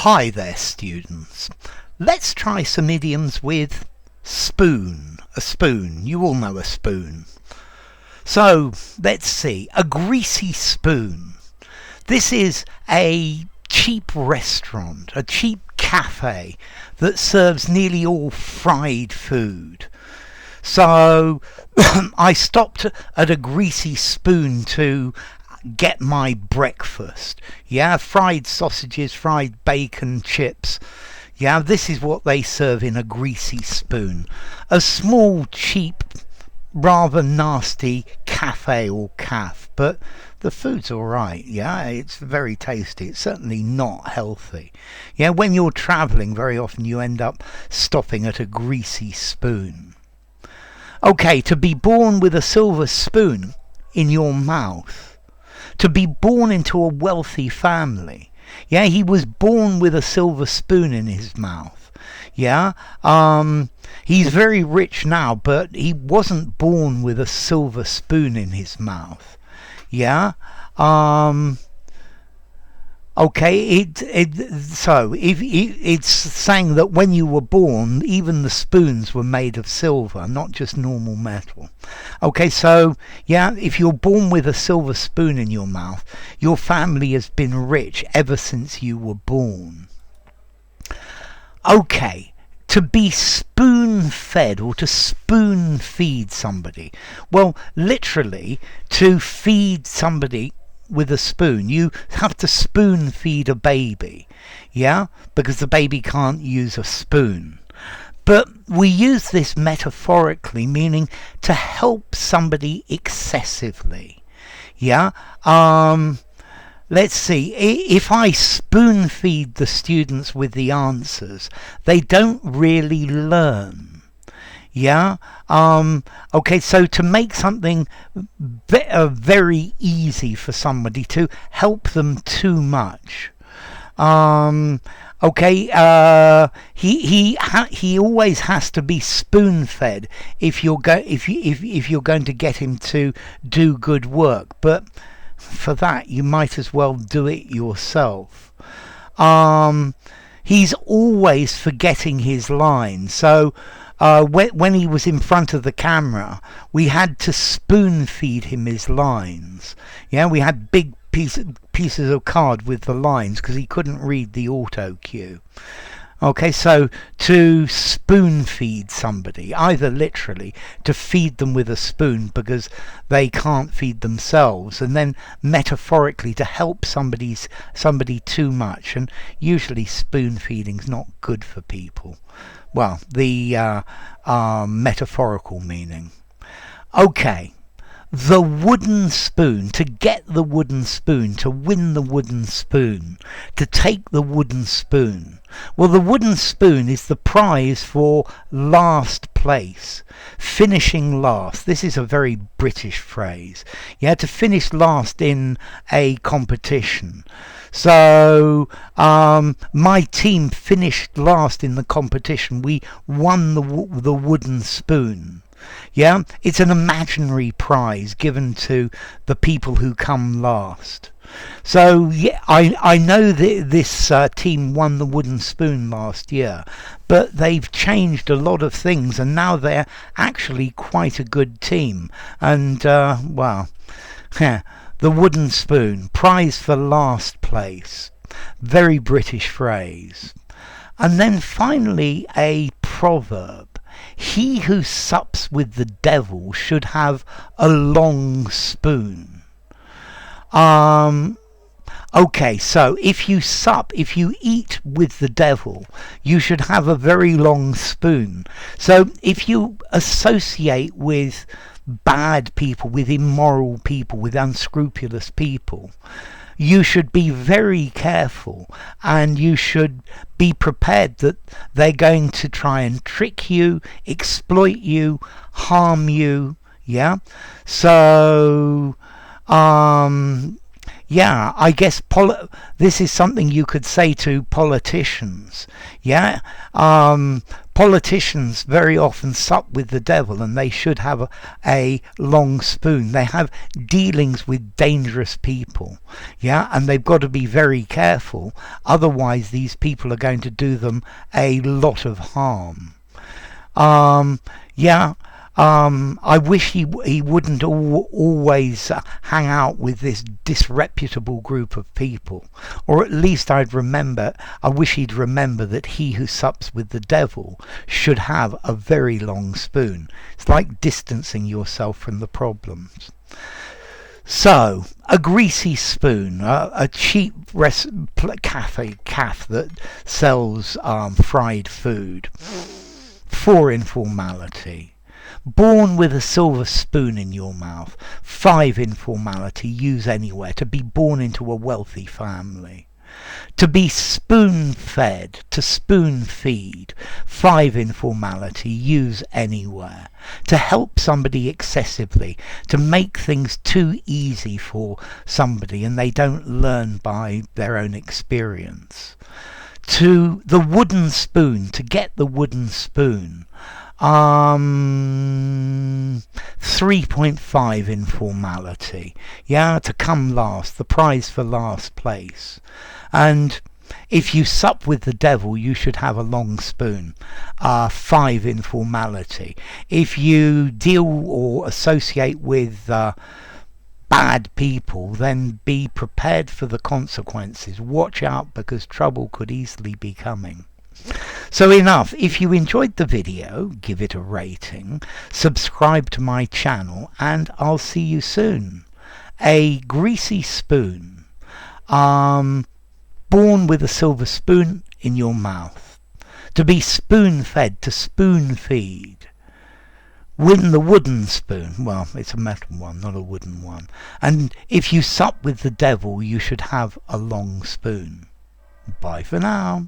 Hi there, students. Let's try some idioms with spoon. A spoon. You all know a spoon. So, let's see. A greasy spoon. This is a cheap restaurant, a cheap cafe that serves nearly all fried food. So, I stopped at a greasy spoon to get my breakfast. Yeah, fried sausages, fried bacon, chips. Yeah, this is what they serve in a greasy spoon. A small, cheap, rather nasty cafe or caf, but the food's alright. Yeah, it's very tasty. It's certainly not healthy. Yeah, when you're travelling, very often you end up stopping at a greasy spoon. Okay, to be born with a silver spoon in your mouth. To be born into a wealthy family. Yeah, he was born with a silver spoon in his mouth. Yeah, he's very rich now, but he wasn't born with a silver spoon in his mouth. Yeah, okay, so it's saying that when you were born, even the spoons were made of silver, not just normal metal. Okay, so yeah, if you're born with a silver spoon in your mouth, your family has been rich ever since you were born. Okay, to be spoon-fed or to spoon-feed somebody. Well, literally, to feed somebody with a spoon, you have to spoon feed a baby, yeah, because the baby can't use a spoon. But we use this metaphorically, meaning to help somebody excessively. Yeah, let's see, if I spoon feed the students with the answers, they don't really learn. Yeah, okay, so to make something very easy for somebody, to help them too much. Okay, he always has to be spoon fed if you're going to get him to do good work, but for that you might as well do it yourself. He's always forgetting his lines, so when he was in front of the camera, we had to spoon feed him his lines. Yeah, we had big pieces of card with the lines because he couldn't read the auto cue. Okay, so to spoon feed somebody, either literally to feed them with a spoon because they can't feed themselves, and then metaphorically to help somebody too much, and usually spoon feeding's not good for people. Well, the metaphorical meaning. Okay, the wooden spoon, to get the wooden spoon, to win the wooden spoon, to take the wooden spoon. Well, the wooden spoon is the prize for last place, finishing last. This is a very British phrase. Yeah, to finish last in a competition. So my team finished last in the competition. We won the wooden spoon. Yeah, it's an imaginary prize given to the people who come last. So yeah, I know that this team won the wooden spoon last year, but they've changed a lot of things, and now they're actually quite a good team. And well, yeah, the wooden spoon, prize for last place. Very British phrase. And then finally a proverb. He who sups with the devil should have a long spoon. Okay, so if you eat with the devil, you should have a very long spoon. So if you associate with bad people, with immoral people, with unscrupulous people, you should be very careful, and you should be prepared that they're going to try and trick you, exploit you, harm you. Yeah, so yeah, I guess this is something you could say to politicians. Yeah, politicians very often sup with the devil, and they should have a long spoon. They have dealings with dangerous people. Yeah, and they've got to be very careful. Otherwise, these people are going to do them a lot of harm. Yeah. I wish he wouldn't always hang out with this disreputable group of people, or at least I wish he'd remember that he who sups with the devil should have a very long spoon. It's like distancing yourself from the problems. So, a greasy spoon, a cheap cafe that sells fried food. For informality. Born with a silver spoon in your mouth. 5, informality, use anywhere. To be born into a wealthy family. To be spoon-fed, to spoon-feed. 5, informality, use anywhere. To help somebody excessively. To make things too easy for somebody and they don't learn by their own experience. To the wooden spoon, to get the wooden spoon. 3.5, informality. Yeah, to come last, the prize for last place. And if you sup with the devil, you should have a long spoon. 5, informality. If you deal or associate with bad people, then be prepared for the consequences. Watch out, because trouble could easily be coming. So enough. If you enjoyed the video, give it a rating, subscribe to my channel, and I'll see you soon. A greasy spoon. Born with a silver spoon in your mouth. To be spoon-fed, to spoon-feed. Win the wooden spoon. Well, it's a metal one, not a wooden one. And if you sup with the devil, you should have a long spoon. Bye for now.